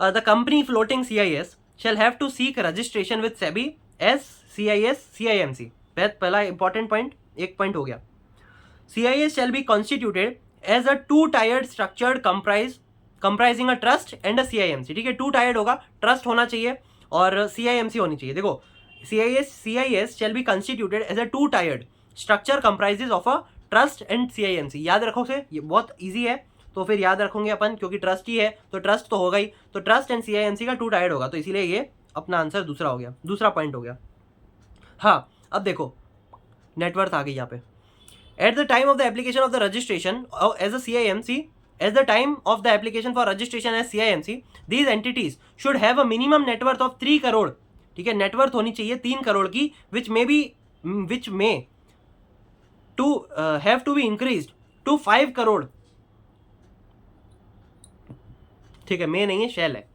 [SPEAKER 1] the company floating CIS shall have to seek registration with SEBI as CIS CIMC। पहला इंपॉर्टेंट पॉइंट, एक पॉइंट हो गया। CIS shall be constituted as a two-tiered structured comprising a trust and a CIMC। ठीक है, two-tiered होगा, trust होना चाहिए और CIMC होनी चाहिए। देखो CIS shall be constituted as a two-tiered structure comprises of a trust and CIMC। याद रखो से, ये बहुत ईजी है, तो फिर याद रखेंगे अपन, क्योंकि ट्रस्ट ही है तो ट्रस्ट तो होगा ही, तो ट्रस्ट एंड CIMC का 2-tiered होगा, तो इसीलिए ये अपना आंसर दूसरा हो गया, दूसरा पॉइंट हो गया। हाँ, अब देखो नेटवर्थ आ गई यहाँ पे। At the time of the application of the registration as a CIMC, at the time of the application for registration as CIMC, these entities should have a minimum net worth of 3 crore. ठीक है, net worth होनी चाहिए 3 करोड़ की, which may to have to be increased to 5 crore. ठीक है, मे नहीं है, शैल है।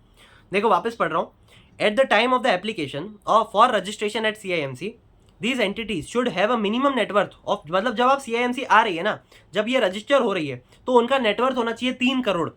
[SPEAKER 1] देखो वापस पढ़ रहा हूँ। At the time of the application for registration at CIMC, these entities should have a minimum net worth of, मतलब जब आप CIMC आ रही है ना, जब ये रजिस्टर हो रही है तो उनका नेटवर्थ होना चाहिए 3 करोड़।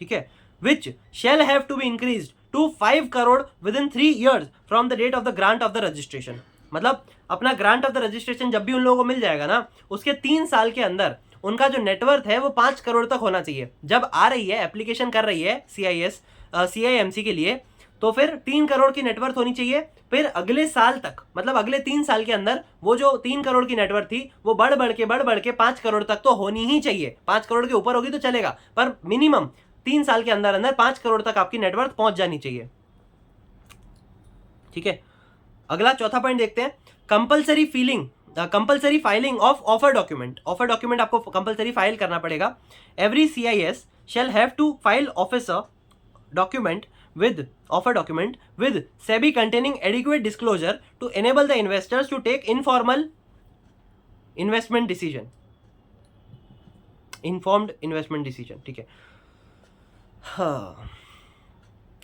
[SPEAKER 1] ठीक है, which shall have to be increase to 5 crore within 3 years from the date of the grant of the registration. मतलब अपना ग्रांट ऑफ द रजिस्ट्रेशन जब भी उन लोगों को मिल जाएगा ना, उसके 3 साल के अंदर उनका जो नेटवर्थ है वो 5 करोड़ तक होना चाहिए। जब आ रही है, एप्लीकेशन कर रही है CIMC के लिए, तो फिर 3 करोड़ की नेटवर्थ होनी चाहिए। फिर अगले साल तक, मतलब अगले 3 साल के अंदर वो जो 3 करोड़ की नेटवर्थ थी वो बढ़ बढ़ के 5 करोड़ तक तो होनी ही चाहिए। 5 करोड़ के ऊपर होगी तो चलेगा, पर मिनिमम 3 साल के अंदर 5 करोड़ तक आपकी नेटवर्थ पहुंच जानी चाहिए। ठीक है, अगला चौथा पॉइंट देखते हैं। Compulsory filing of offer document. Offer document आपको कंपल्सरी फाइल करना पड़ेगा। Every CIS shall have to file offer document with SEBI containing adequate disclosure to enable the investors to take informed investment decision। ठीक है, हाँ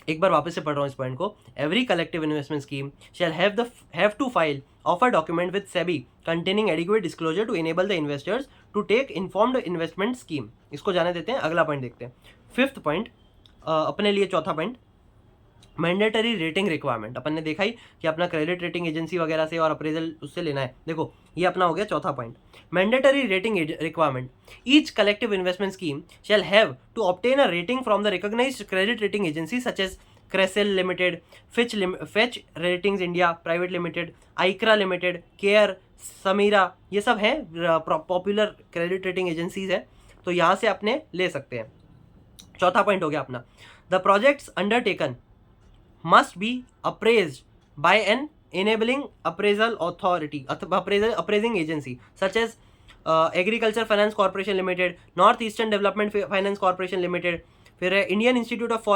[SPEAKER 1] एक बार वापस से पढ़ रहा हूँ इस पॉइंट को। Every collective investment scheme shall have to file offer document with SEBI containing adequate disclosure to enable the investors to take informed investment scheme. इसको जाने देते हैं, अगला पॉइंट देखते हैं। फिफ्थ पॉइंट अपने लिए चौथा पॉइंट, मैंडेटरी रेटिंग रिक्वायरमेंट। अपन ने देखा ही कि अपना क्रेडिट रेटिंग एजेंसी वगैरह से और अप्रेजल उससे लेना है। देखो ये अपना हो गया चौथा point, mandatory rating requirement. Each collective investment scheme shall have to obtain a rating from the recognised credit rating agency such as Crisil limited, Fitch ratings India private limited, ICRA limited, CARE, समीरा, ये सब हैं पॉपुलर क्रेडिट रेटिंग एजेंसीज है, तो यहाँ से अपने ले सकते हैं। चौथा पॉइंट हो गया अपना, the projects undertaken must be appraised by an enabling appraisal authority, appraising agency such as Agriculture Finance Corporation Limited, North Eastern Development Finance Corporation Limited, फिर है Indian Institute of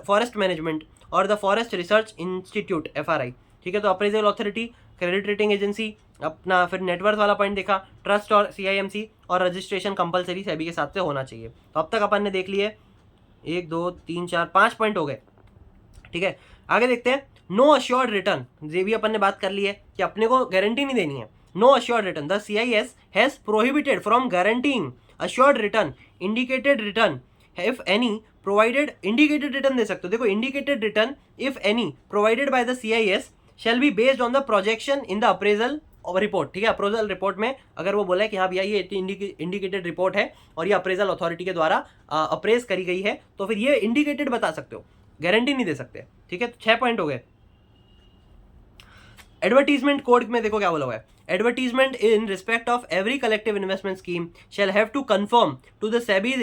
[SPEAKER 1] Forest Management और the forest research institute FRI। ठीक है, तो appraisal authority, credit rating agency अपना, फिर net worth वाला point देखा, ट्रस्ट और CIMC, और रजिस्ट्रेशन कंपलसरी सेबी के साथ से होना चाहिए। तो अब तक अपन ने देख लिए 1 2 3 4 5 पॉइंट हो गए। ठीक है, आगे देखते हैं। नो अश्योर्ड रिटर्न, ये भी अपन ने बात कर ली है कि अपने को गारंटी नहीं देनी है। No assured return, the CIS has prohibited from guaranteeing assured return, indicated return if any provided. Indicated return दे सकते हो, देखो indicated return if any provided by the CIS shall be based on the projection in the appraisal report. ठीक है, appraisal report में अगर वो बोला है कि हाँ भैया ये इंडिकेटेड रिपोर्ट है और ये अप्रेजल अथॉरिटी के द्वारा अप्रेज करी गई है, तो फिर ये इंडिकेटेड बता सकते हो, गारंटी नहीं दे सकते। ठीक है, तो 6 पॉइंट हो गए। एडवर्टीजमेंट कोड में देखो क्या बोला हुआ है, advertisement in respect of every collective investment scheme shall have to conform to the SEBI's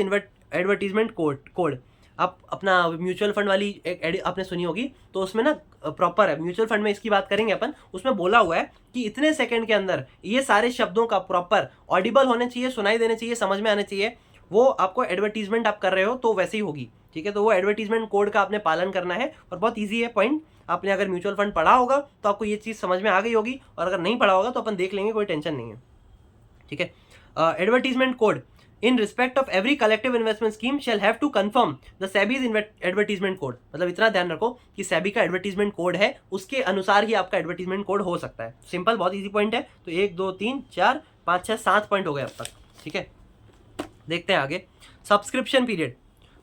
[SPEAKER 1] advertisement code. अब अपना म्यूचुअल फंड वाली एक आपने सुनी होगी, तो उसमें ना प्रॉपर है, म्यूचुअल फंड में इसकी बात करेंगे अपन, उसमें बोला हुआ है कि इतने सेकंड के अंदर ये सारे शब्दों का प्रॉपर ऑडिबल होने चाहिए, सुनाई देने चाहिए, समझ में आने चाहिए। वो आपको एडवर्टीजमेंट आप कर रहे हो तो वैसे ही होगी। ठीक है, तो वो एडवर्टीजमेंट कोड का आपने पालन करना है, और बहुत ईजी है पॉइंट। आपने अगर म्यूचुअल फंड पढ़ा होगा तो आपको ये चीज़ समझ में आ गई होगी, और अगर नहीं पढ़ा होगा तो अपन देख लेंगे, कोई टेंशन नहीं है। ठीक है, advertisement code in respect of every collective investment scheme shall have to conform the SEBI's advertisement code. मतलब इतना ध्यान रखो कि सेबी का एडवर्टीजमेंट कोड है, उसके अनुसार ही आपका एडवर्टीजमेंट कोड हो सकता है। सिंपल, बहुत ईजी पॉइंट है। तो 1 2 3 4 5 6 7 पॉइंट हो गए अब तक। ठीक है, देखते हैं आगे। सब्सक्रिप्शन पीरियड,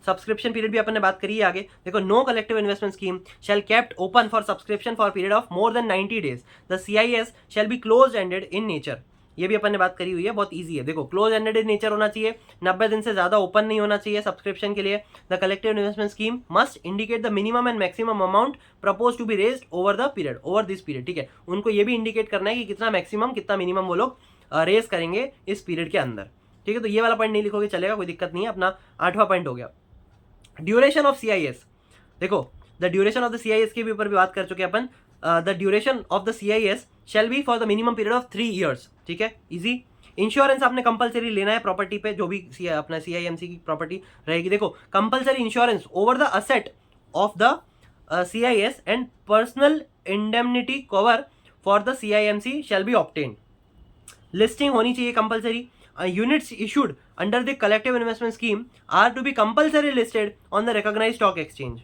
[SPEAKER 1] सब्सक्रिप्शन पीरियड भी अपन ने बात करी है आगे। देखो, no collective investment scheme shall kept open for subscription for period of more than 90 days. The CIS shall be close ended in nature. ये भी अपन ने बात करी हुई है, बहुत इजी है। देखो, क्लोज एंडेड इन नेचर होना चाहिए, 90 दिन से ज्यादा ओपन नहीं होना चाहिए सब्सक्रिप्शन के लिए। The collective investment scheme must indicate the minimum and maximum amount propose to be raised over the period, over this period. ठीक है, उनको ये भी इंडिकेट करना है कि कितना मैक्सिमम कितना मिनिमम वो लोग रेज करेंगे इस पीरियड के अंदर। ठीक है, तो ये वाला पॉइंट नहीं लिखोगे चलेगा, कोई दिक्कत नहीं है। अपना 8वां पॉइंट हो गया, ड्यूरेशन ऑफ CIS। देखो, the duration of the CIS के भी ऊपर भी बात कर चुके हैं अपन। The duration of the CIS shall be for the minimum period of 3 years. ठीक है, इजी। इंश्योरेंस आपने कंपलसरी लेना है प्रॉपर्टी पे, जो भी अपना CIMC की प्रॉपर्टी रहेगी। देखो, compulsory insurance over the asset of the CIS and personal indemnity cover for the CIMC shall be obtained. Listing होनी चाहिए compulsory. Units issued under the collective investment scheme are to be compulsory listed on the recognized stock exchange.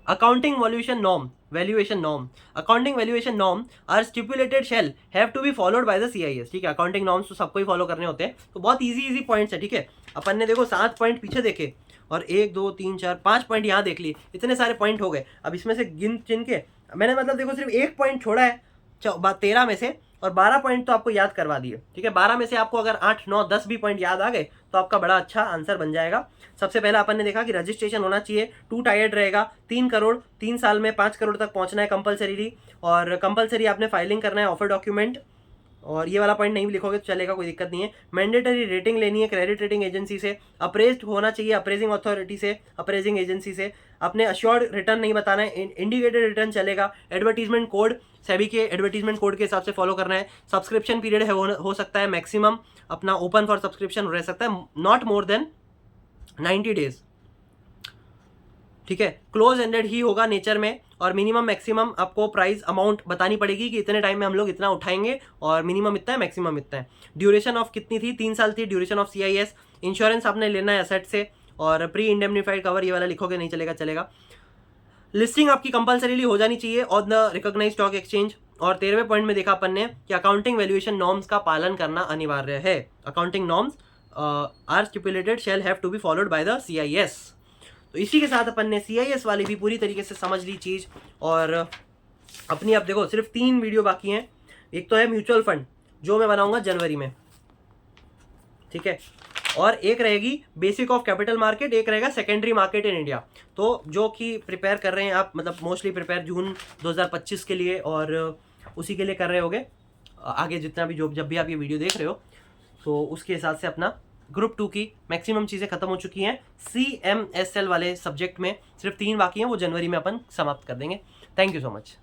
[SPEAKER 1] Accounting valuation norm, accounting valuation norm are stipulated shall have to be followed by the CIS. ठीक है, accounting norms तो सबको ही follow करने होते हैं, तो बहुत easy points है। ठीक है, अपन ने देखो 7 पॉइंट पीछे देखे, और 1 2 3 4 5 पॉइंट यहाँ देख लिए, इतने सारे पॉइंट हो गए। अब इसमें से गिन चिन के मैंने, मतलब देखो, सिर्फ 1 पॉइंट छोड़ा है 13 में से, और 12 पॉइंट तो आपको याद करवा दिए। ठीक है, 12 में से आपको अगर 8 9 10 भी पॉइंट याद आ गए तो आपका बड़ा अच्छा आंसर बन जाएगा। सबसे पहले अपन ने देखा कि रजिस्ट्रेशन होना चाहिए, 2 टायर्ड रहेगा, 3 करोड़ 3 साल में 5 करोड़ तक पहुंचना है कंपलसरीली, और कंपलसरी आपने फाइलिंग करना है ऑफर डॉक्यूमेंट। और ये वाला पॉइंट नहीं भी लिखोगे तो चलेगा, कोई दिक्कत नहीं है। मैंडेटरी रेटिंग लेनी है क्रेडिट रेटिंग एजेंसी से, अप्रेज्ड होना चाहिए अप्रेजिंग अथॉरिटी से, अप्रेजिंग एजेंसी से। अपने अश्योर्ड रिटर्न नहीं बताना है, इंडिकेटेड रिटर्न चलेगा। एडवर्टीजमेंट कोड सेबी के एडवर्टीजमेंट कोड के हिसाब से फॉलो करना है। सब्सक्रिप्शन पीरियड है हो सकता है मैक्सिमम अपना ओपन फॉर सब्सक्रिप्शन रह सकता है, नॉट मोर देन 90 डेज। ठीक है, क्लोज एंडेड ही होगा नेचर में, और मिनिमम मैक्सिमम आपको प्राइस अमाउंट बतानी पड़ेगी कि इतने टाइम में हम लोग इतना उठाएंगे, और मिनिमम इतना है मैक्सिमम इतना है। ड्यूरेशन ऑफ कितनी थी, 3 साल थी ड्यूरेशन ऑफ CIS। इंश्योरेंस आपने लेना है एसेट से, और प्री इंडेमनिफाइड कवर ये वाला लिखोगे नहीं चलेगा। लिस्टिंग आपकी कंपलसरीली हो जानी चाहिए on the recognised stock exchange. और 13वें पॉइंट में देखा अपन ने कि अकाउंटिंग वैल्यूएशन नॉर्म्स का पालन करना अनिवार्य है। Accounting norms are stipulated shall have to be followed by the CIS। तो इसी के साथ अपन ने CIS वाली भी पूरी तरीके से समझ ली चीज़। और अपनी अब देखो सिर्फ 3 वीडियो बाकी हैं। एक तो है म्यूचुअल फंड जो मैं बनाऊंगा जनवरी में, ठीक है, और एक रहेगी बेसिक ऑफ कैपिटल मार्केट, एक रहेगा सेकेंडरी मार्केट इन इंडिया। तो जो कि प्रिपेयर कर रहे हैं आप, मतलब मोस्टली प्रिपेयर जून 2025 के लिए और उसी के लिए कर रहे होगे आगे जितना भी जो जब भी आप ये वीडियो देख रहे हो, तो उसके हिसाब से अपना ग्रुप 2 की मैक्सिमम चीज़ें खत्म हो चुकी हैं। CMSL वाले सब्जेक्ट में सिर्फ 3 बाकी हैं, वो जनवरी में अपन समाप्त कर देंगे। Thank you so much.